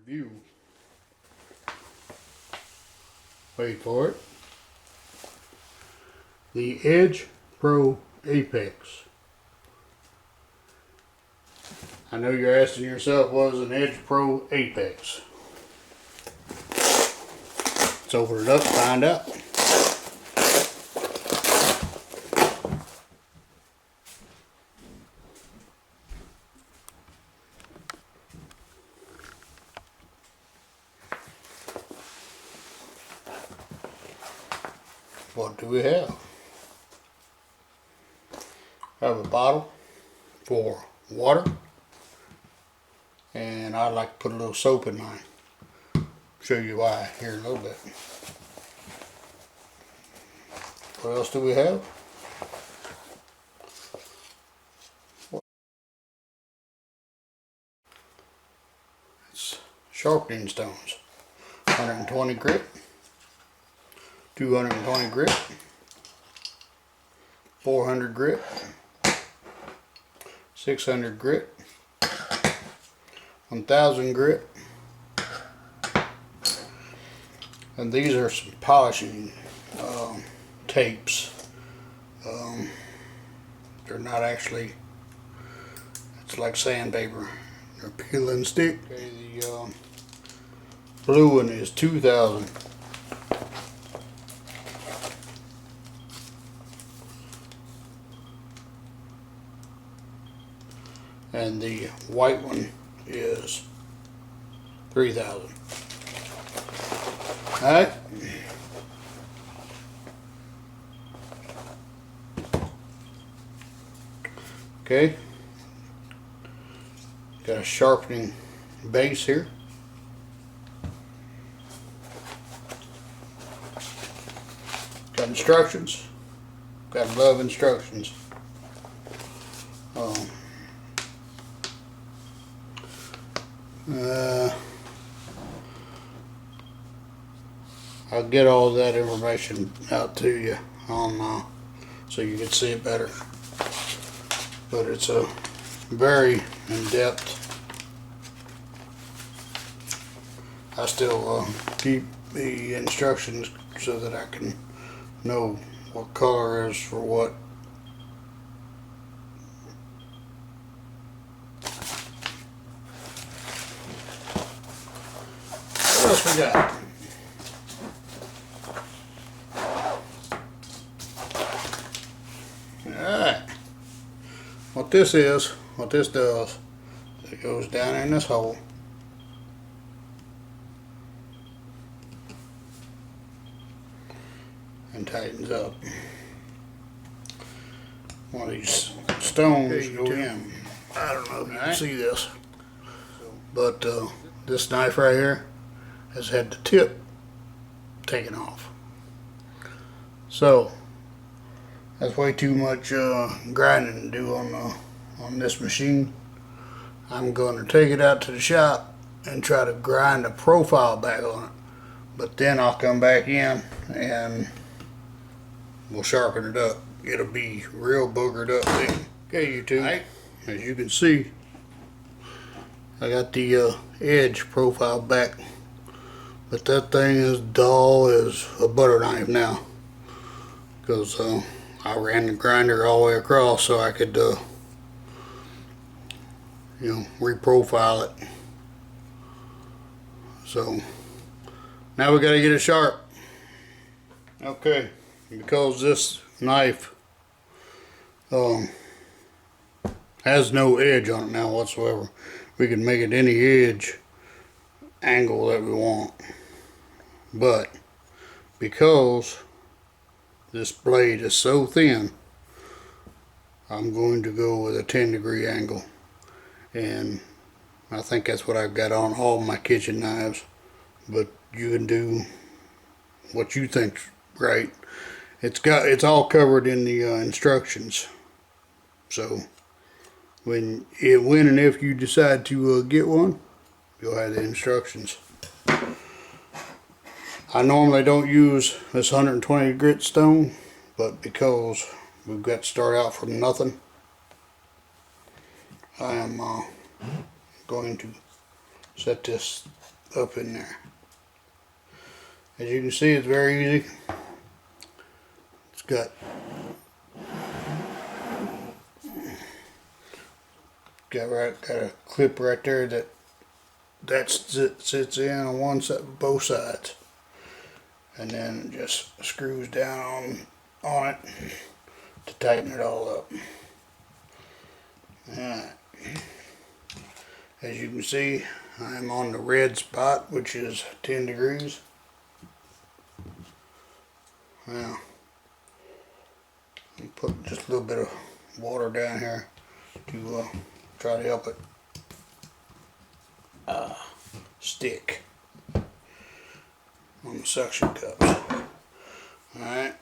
review. Wait for it. The Edge Pro Apex. I know you're asking yourself, what is an Edge Pro Apex? Let's open it up and find out. What do we have? I have a bottle for water, and I like to put a little soap in mine. Show you why here in a little bit. What else do we have? It's sharpening stones. 120 grit, 220 grit, 400 grit, 600 grit, 1000 grit, and these are some polishing tapes. They're not actually, it's like sandpaper. They're peel and stick. Okay, the blue one is 2000. And the white one is 3000. Alright. Okay. Got a sharpening base here. Got instructions. Got love instructions. I'll get all that information out to you on so you can see it better. But it's a very in-depth. I still keep the instructions so that I can know what color is for what. What else we got? Alright. What this does, it goes down in this hole. And tightens up. One of these stones go in. I don't know if you can see this, but this knife right here has had the tip taken off. So that's way too much grinding to do on this machine. I'm going to take it out to the shop and try to grind a profile back on it. But then I'll come back in and we'll sharpen it up. It'll be real boogered up then. Okay, YouTube, as you can see, I got the edge profile back. But that thing is dull as a butter knife now. Because I ran the grinder all the way across so I could, reprofile it. So now we got to get it sharp. Okay, because this knife has no edge on it now whatsoever, we can make it any edge angle that we want. But because this blade is so thin, I'm going to go with a 10-degree angle, and I think that's what I've got on all my kitchen knives. But you can do what you think's right. It's all covered in the instructions. So when and if you decide to get one, you'll have the instructions. I normally don't use this 120 grit stone, but because we've got to start out from nothing, I am going to set this up in there. As you can see, it's very easy. It's got a clip right there that sits in on one side, both sides, and then it just screws down on it to tighten it all up. Alright. As you can see, I'm on the red spot, which is 10 degrees. Now, I'll put just a little bit of water down here to try to help it stick on the suction cups. Alright.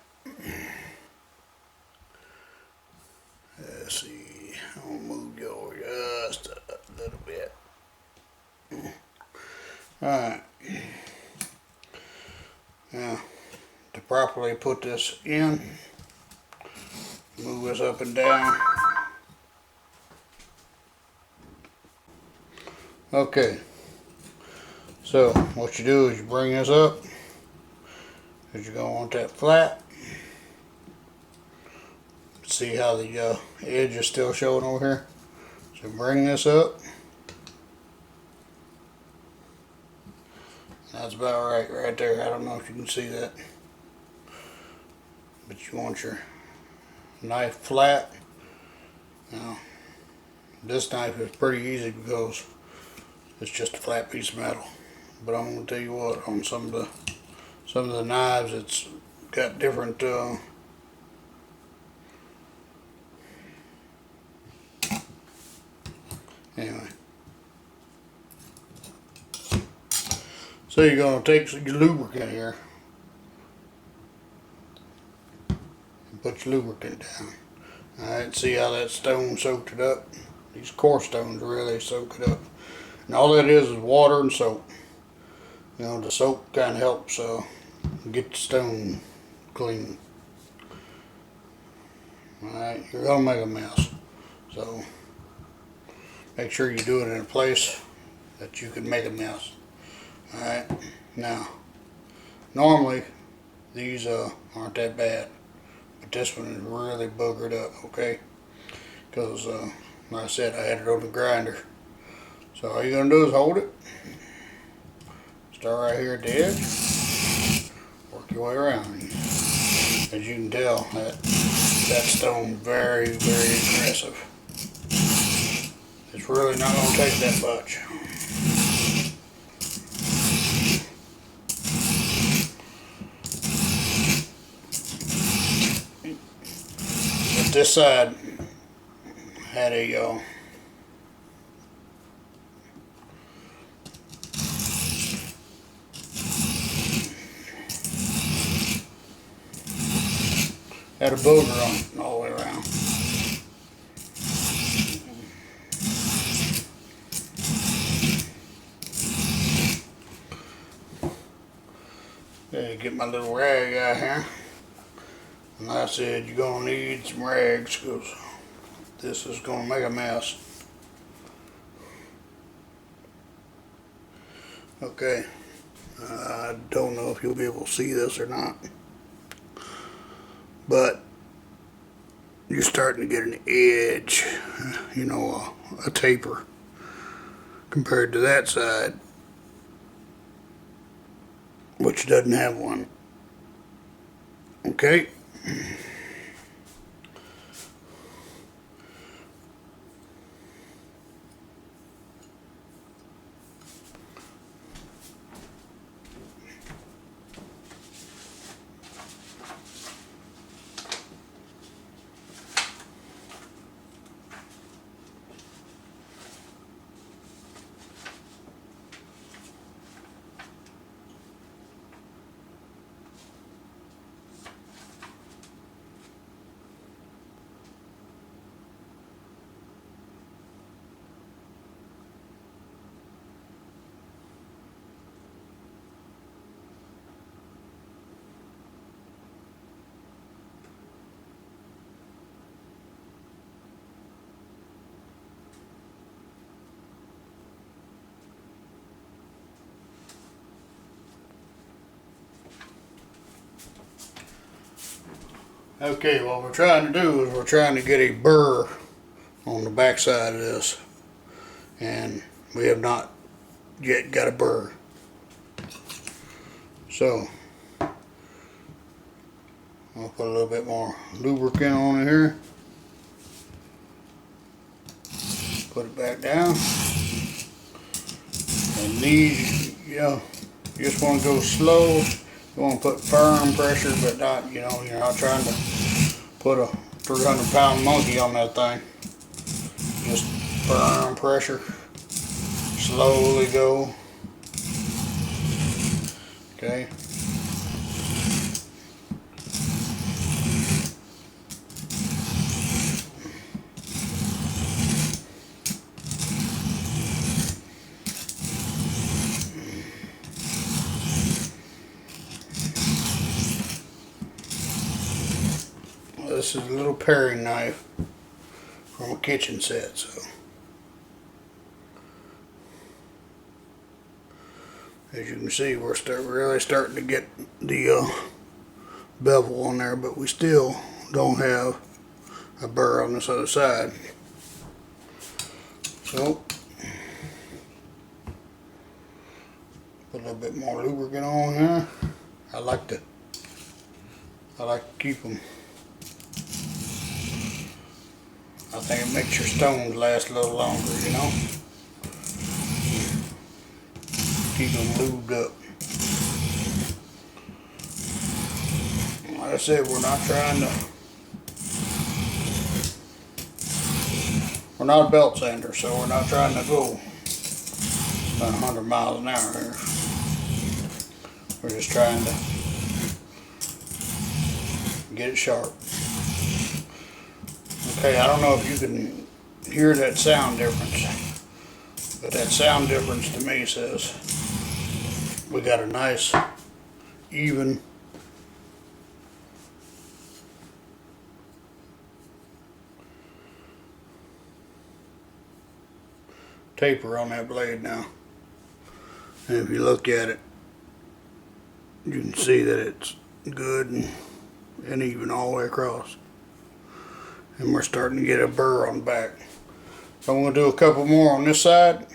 Let's see, I'll move yours just a little bit. Alright. Now, to properly put this in, move this up and down. Okay, so what you do is you bring this up, because you're going to want that flat. See how the edge is still showing over here? So bring this up. That's about right there. I don't know if you can see that. But you want your knife flat. Now, this knife is pretty easy because it's just a flat piece of metal. But I'm going to tell you what, on some of the knives, it's got different anyway. So you're going to take your lubricant here and put your lubricant down. Alright, see how that stone soaked it up? These core stones really soak it up. And all that is water and soap. You know, the soap kind of helps get the stone clean. Alright, you're going to make a mess. So make sure you do it in a place that you can make a mess. Alright, now normally these aren't that bad, but this one is really boogered up, okay? Because like I said, I had it on the grinder. So all you're going to do is hold it, start right here at the edge, work your way around. As you can tell, that stone very, very aggressive. It's really not going to take that much. This side had a booger on it all the way around. Okay, get my little rag out here. And like I said, you're going to need some rags because this is going to make a mess. Okay, I don't know if you'll be able to see this or not, but you're starting to get an edge, you know, a taper compared to that side, which doesn't have one. Okay. Okay, what we're trying to do is we're trying to get a burr on the back side of this, and we have not yet got a burr. So I'll put a little bit more lubricant on it here. Put it back down. And these, you know, you just want to go slow. You want to put firm pressure, but not, you know, you're not trying to put a 300-pound monkey on that thing. Just firm pressure. Slowly go. Okay. This is a little paring knife from a kitchen set, so as you can see, we're really starting to get the bevel on there, but we still don't have a burr on this other side. So put a little bit more lubricant on here. I like to keep them. I think it makes your stones last a little longer, you know. Keep them lubed up. Like I said, we're not a belt sander, so we're not trying to go 100 miles an hour here. We're just trying to get it sharp. Okay, I don't know if you can hear that sound difference, but that sound difference to me says we got a nice, even taper on that blade now. And if you look at it, you can see that it's good and even all the way across. And we're starting to get a burr on the back. So I'm going to do a couple more on this side.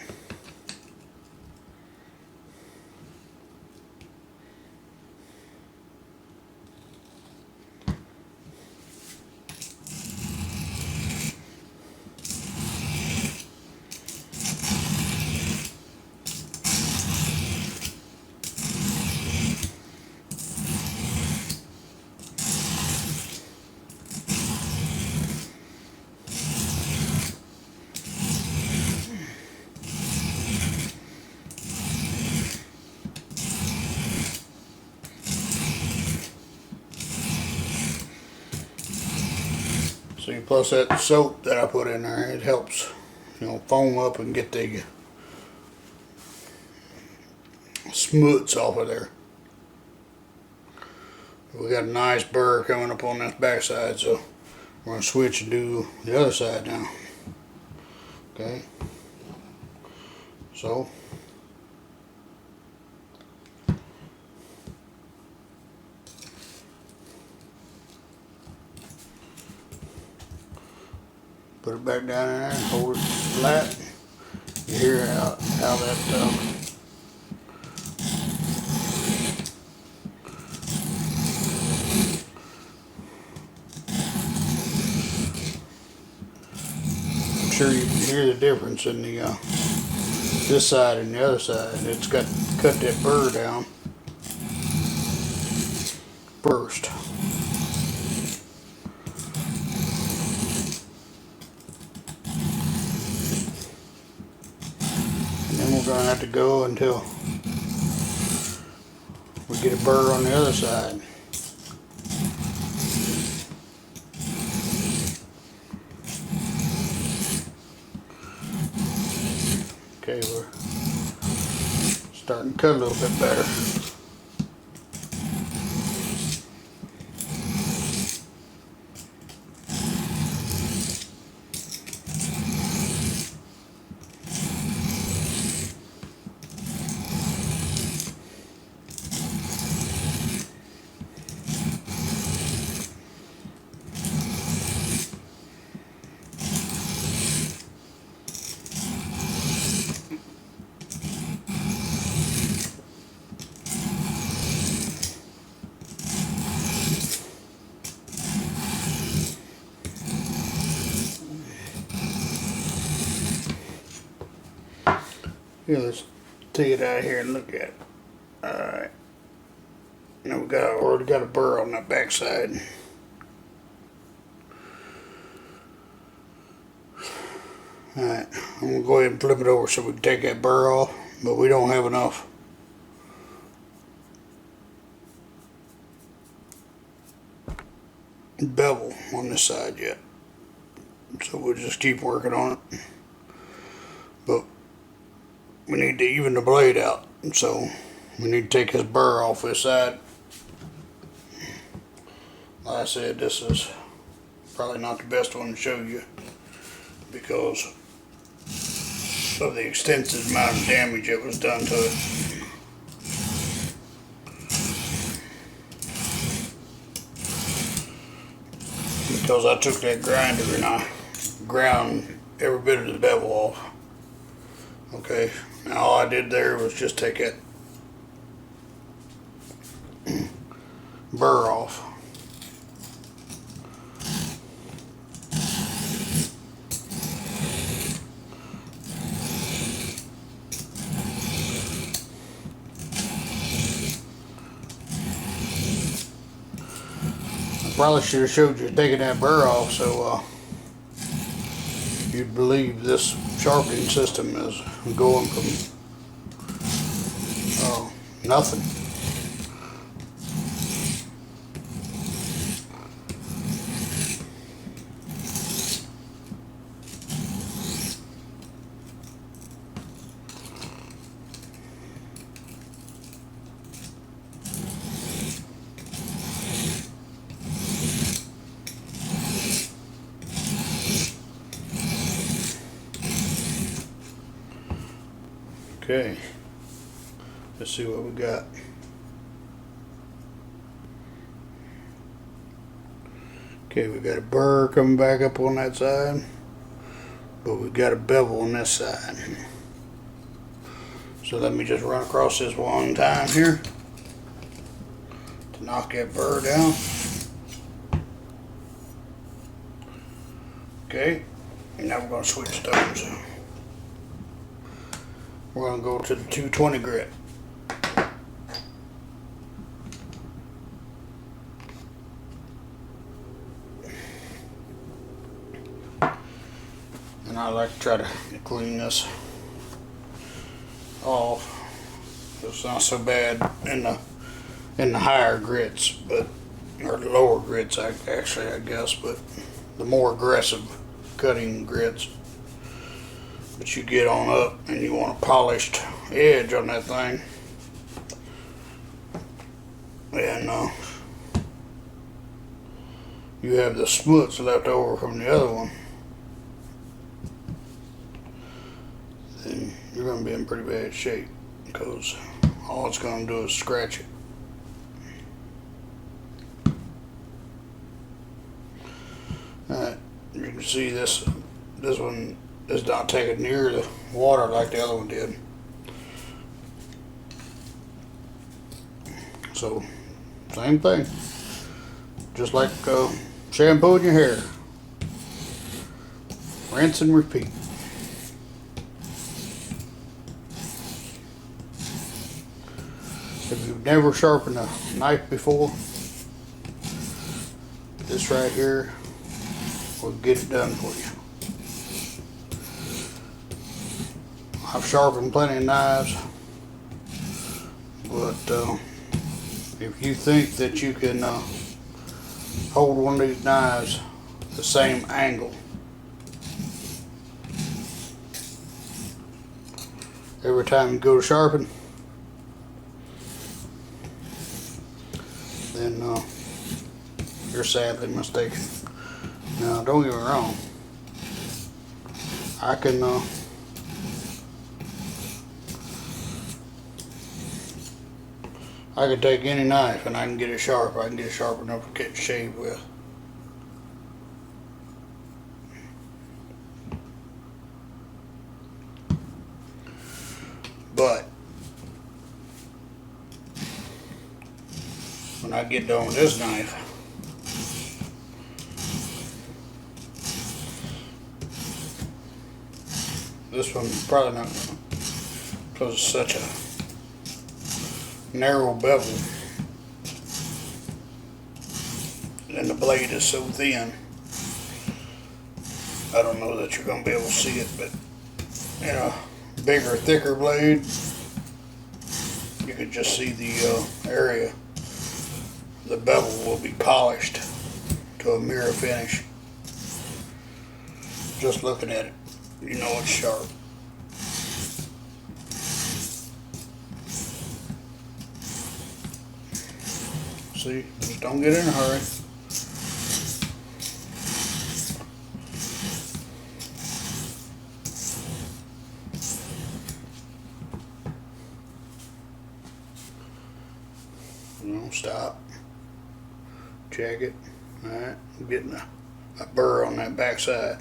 See, plus that soap that I put in there, it helps, you know, foam up and get the smuts off of there. We got a nice burr coming up on this back side, so we're going to switch and do the other side now. Okay. So put it back down in there and hold it flat. You hear how that I'm sure you can hear the difference in the this side and the other side. It's got to cut that burr down first. We're going to have to go until we get a burr on the other side. Okay, we're starting to cut a little bit better. Here, let's take it out of here and look at it. Alright. Now we already got a burr on that backside. Alright, I'm gonna go ahead and flip it over so we can take that burr off, but we don't have enough bevel on this side yet. So we'll just keep working on it. But we need to even the blade out. So we need to take this burr off this side. Like I said, this is probably not the best one to show you because of the extensive amount of damage that was done to it. Because I took that grinder and I ground every bit of the bevel off. Okay, now all I did there was just take that burr off. Probably should have showed you taking that burr off so you'd believe this sharpening system is going from nothing. Okay, let's see what we got. Okay, we got a burr coming back up on that side, but we've got a bevel on this side. So let me just run across this one time here to knock that burr down. Okay, and now we're going to switch stones. We're going to go to the 220 grit. And I like to try to clean this off. It's not so bad in the higher grits, but or the lower grits actually I guess, but the more aggressive cutting grits. But you get on up and you want a polished edge on that thing. And you have the smuts left over from the other one. Then you're going to be in pretty bad shape because all it's going to do is scratch it. Alright, you can see this one is not taking near the water like the other one did. So, same thing. Just like shampooing your hair. Rinse and repeat. If you've never sharpened a knife before, this right here will get it done for you. I've sharpened plenty of knives, but if you think that you can hold one of these knives the same angle every time you go to sharpen, then you're sadly mistaken. Now, don't get me wrong, I can take any knife and I can get it sharp. I can get it sharp enough to get shaved with. But when I get done with this knife, this one's probably not gonna because it's such a narrow bevel and the blade is so thin. I don't know that you're going to be able to see it, but in a bigger, thicker blade, you can just see the area. The bevel will be polished to a mirror finish. Just looking at it, you know it's sharp. See, just don't get in a hurry. Stop. Check it. Alright, I'm getting a burr on that back side.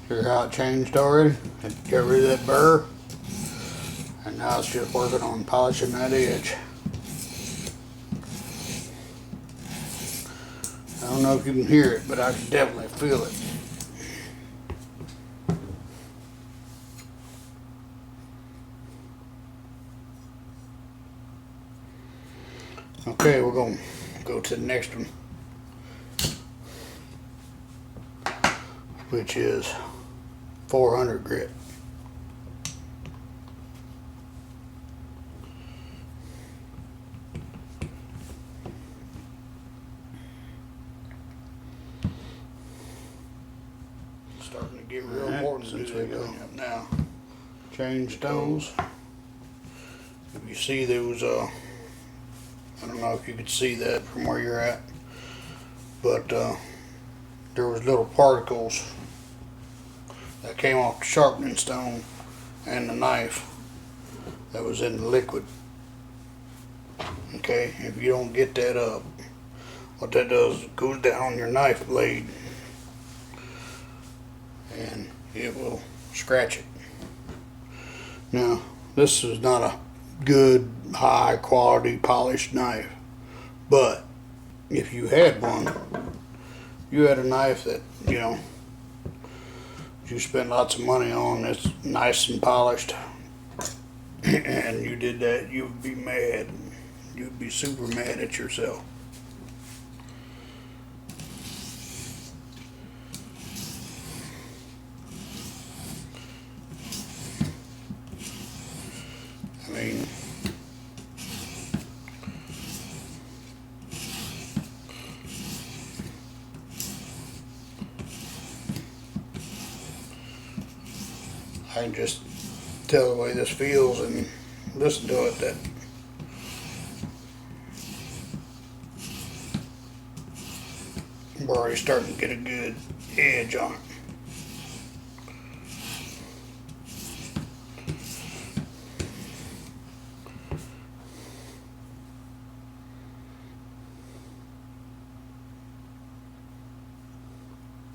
Hear how it changed already? It got rid of that burr. And now it's just working on polishing that edge. I don't know if you can hear it, but I can definitely feel it. Okay, we're going to go to the next one, which is 400 grit. Starting to get real important since we go up now. Change those. If you see those, I don't know if you could see that from where you're at, but there was little particles that came off the sharpening stone and the knife that was in the liquid. Okay, if you don't get that up, what that does, it goes down on your knife blade and it will scratch it. Now, this is not a good, high quality polished knife, but if you had one, you had a knife that, you know, you spend lots of money on, it's nice and polished, and you did that, you would be mad. You'd be super mad at yourself. I mean, I can just tell the way this feels and listen to it that we're already starting to get a good edge on it.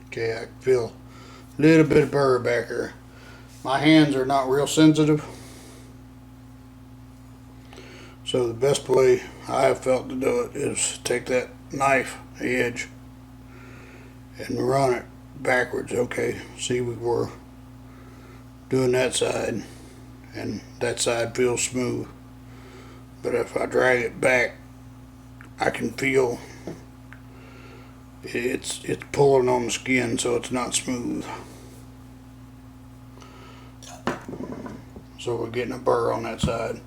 Okay, I can feel a little bit of burr back here. My hands are not real sensitive, so the best way I have felt to do it is take that knife edge and run it backwards. Okay, see, we were doing that side and that side feels smooth, but if I drag it back, I can feel it's pulling on the skin, so it's not smooth. So we're getting a burr on that side.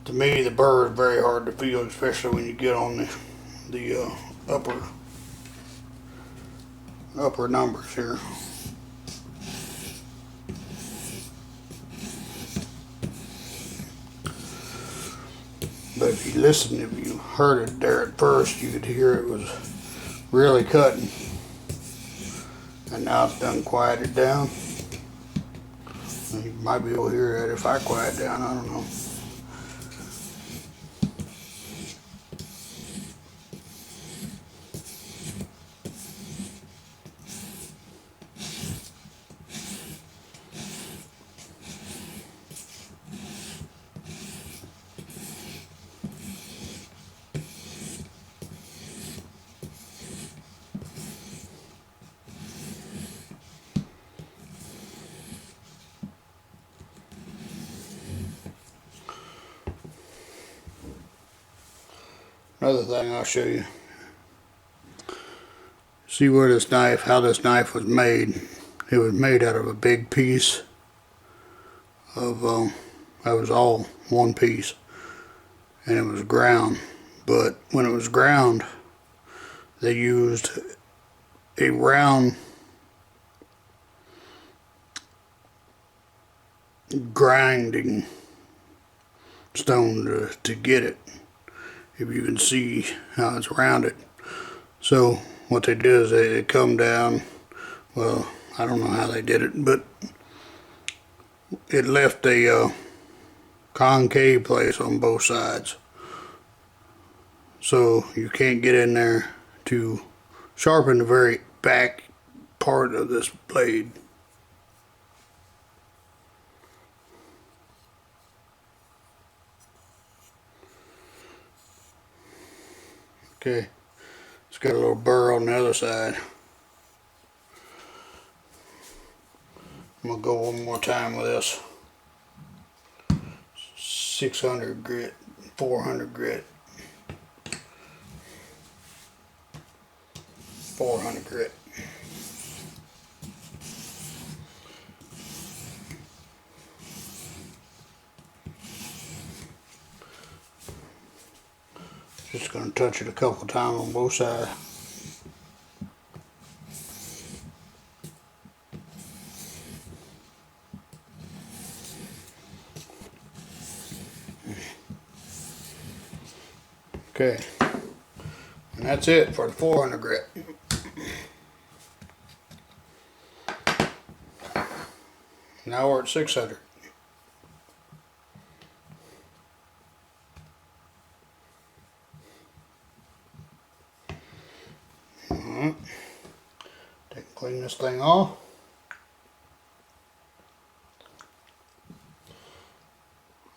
To me, the burr is very hard to feel, especially when you get on the upper numbers here. But if you listen, if you heard it there at first, you could hear it was really cutting. And now it's done quieted down. You might be able to hear that if I quiet down, I don't know. Another thing I'll show you. See where this knife, how this knife was made. It was made out of a big piece of, that was all one piece. And it was ground. But when it was ground, they used a round grinding stone to get it. If you can see how it's rounded. So what they did is they come down, well, I don't know how they did it, but it left a concave place on both sides. So you can't get in there to sharpen the very back part of this blade. Okay, it's got a little burr on the other side. I'm gonna go one more time with this. 600 grit, 400 grit, 400 grit. Just gonna touch it a couple times on both sides. Okay, and that's it for the 400 grit. Now we're at 600. Clean this thing off.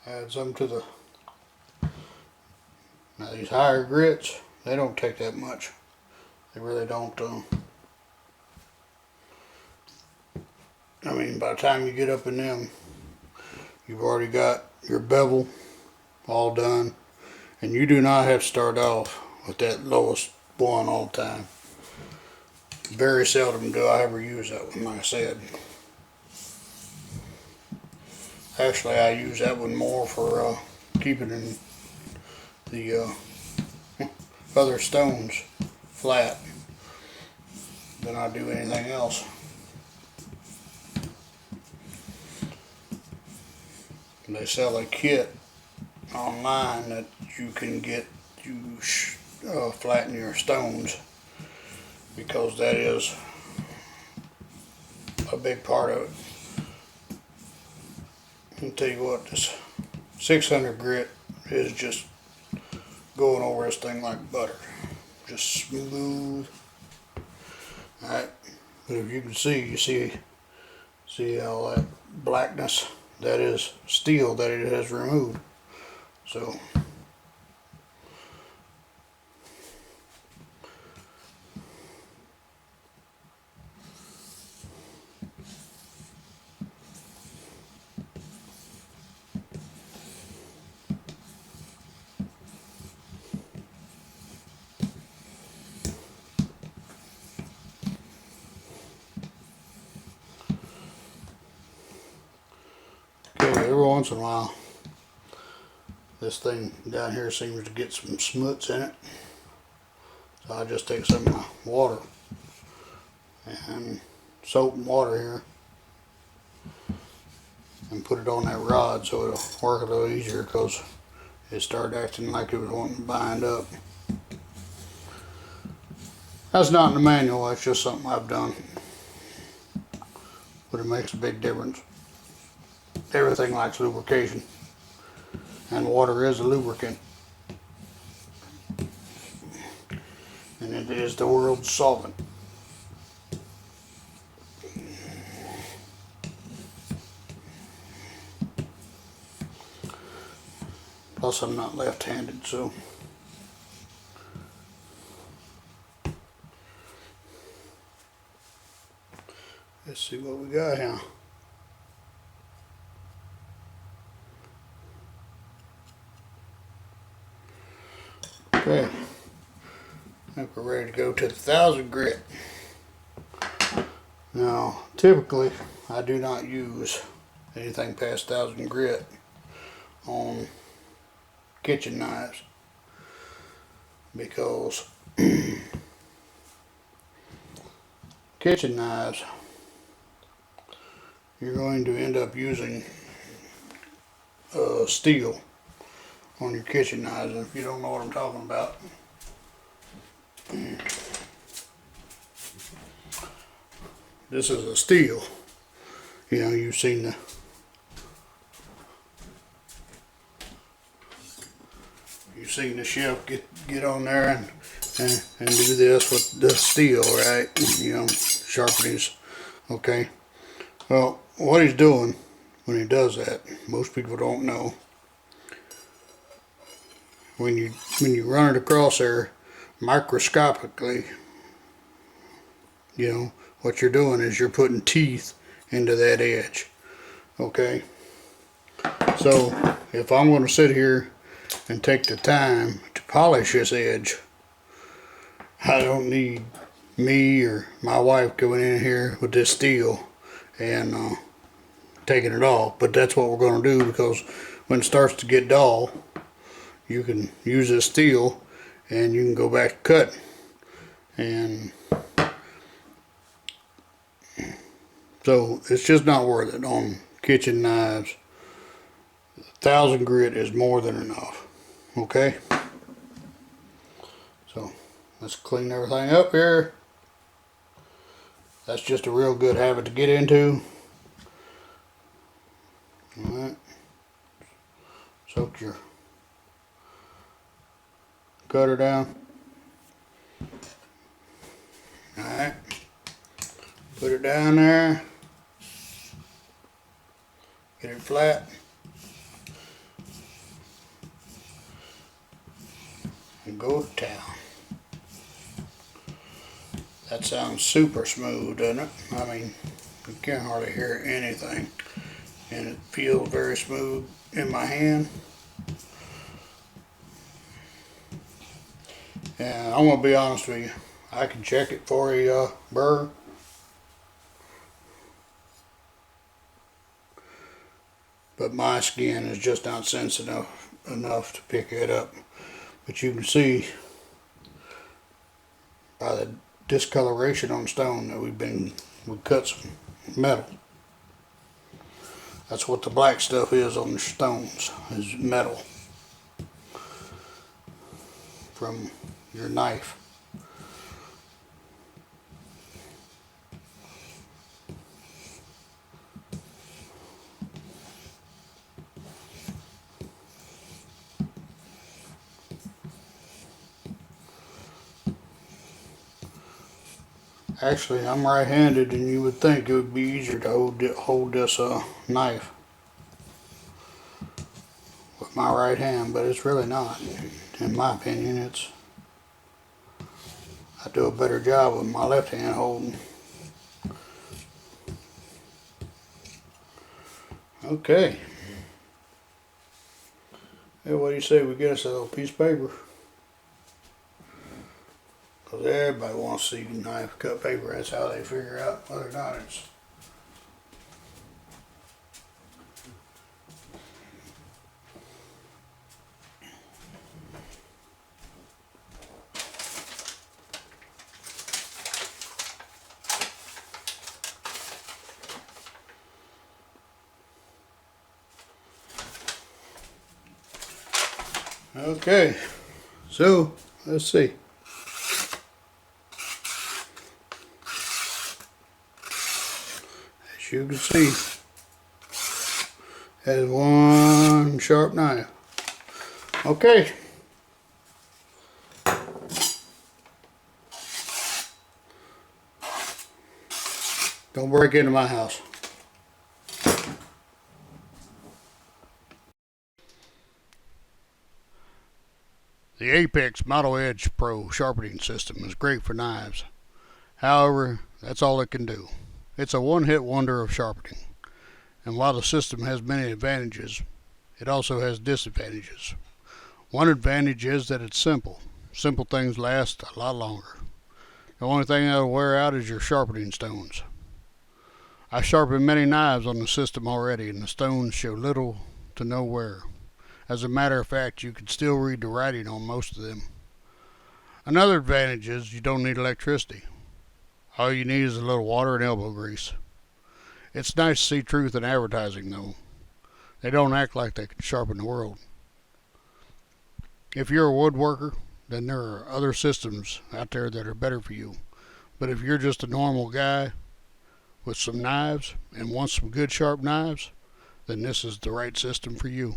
Add some to the, now these higher grits, they don't take that much. They really don't. I mean, by the time you get up in them, you've already got your bevel all done, and you do not have to start off with that lowest one all the time. Very seldom do I ever use that one, like I said. Actually, I use that one more for keeping in the other stones flat than I do anything else. They sell a kit online that you can get to flatten your stones, because that is a big part of it. I'll tell you what, this 600 grit is just going over this thing like butter. Just smooth. Alright, but if you can see, see all that blackness? That is steel that it has removed. So every once in a while, this thing down here seems to get some smuts in it. So I just take some of my water and soap and water here and put it on that rod so it'll work a little easier, because it started acting like it was wanting to bind up. That's not in the manual, that's just something I've done. But it makes a big difference. Everything likes lubrication, and water is a lubricant, and it is the world's solvent. Plus I'm not left-handed, so let's see what we got here. Okay, I think we're ready to go to the 1000 grit. Now, typically, I do not use anything past 1000 grit on kitchen knives because kitchen knives, you're going to end up using steel on your kitchen knives. And if you don't know what I'm talking about, this is a steel. You know, you've seen the chef get on there and do this with the steel, right? You know, sharpenings. Okay. Well, what he's doing when he does that, most people don't know. When you run it across there microscopically, you know, what you're doing is you're putting teeth into that edge. Okay. So if I'm going to sit here and take the time to polish this edge, I don't need me or my wife going in here with this steel and taking it off. But that's what we're going to do, because when it starts to get dull, you can use this steel and you can go back to cutting. And so it's just not worth it on kitchen knives. 1000 grit is more than enough. Okay, so let's clean everything up here. That's just a real good habit to get into. Alright, soak your cutter down. Alright, put it down there, get it flat, and go to town. That sounds super smooth, doesn't it? I mean, you can't hardly hear anything, and it feels very smooth in my hand. And I'm gonna be honest with you, I can check it for a burr. But my skin is just not sensitive enough to pick it up. But you can see by the discoloration on the stone that we cut some metal. That's what the black stuff is on the stones, is metal from your knife. Actually, I'm right-handed, and you would think it would be easier to hold this knife with my right hand, but it's really not. In my opinion, I do a better job with my left hand holding. Okay. Hey, what do you say we get us a little piece of paper? Because everybody wants to see knife cut paper. That's how they figure out whether or not it's okay. So let's see. As you can see, that is one sharp knife. Okay. Don't break into my house. The Apex Model Edge Pro sharpening system is great for knives. However, that's all it can do. It's a one-hit wonder of sharpening. And while the system has many advantages, it also has disadvantages. One advantage is that it's simple. Simple things last a lot longer. The only thing that'll wear out is your sharpening stones. I sharpened many knives on the system already, and the stones show little to no wear. As a matter of fact, you can still read the writing on most of them. Another advantage is you don't need electricity. All you need is a little water and elbow grease. It's nice to see truth in advertising, though. They don't act like they can sharpen the world. If you're a woodworker, then there are other systems out there that are better for you. But if you're just a normal guy with some knives and want some good sharp knives, then this is the right system for you.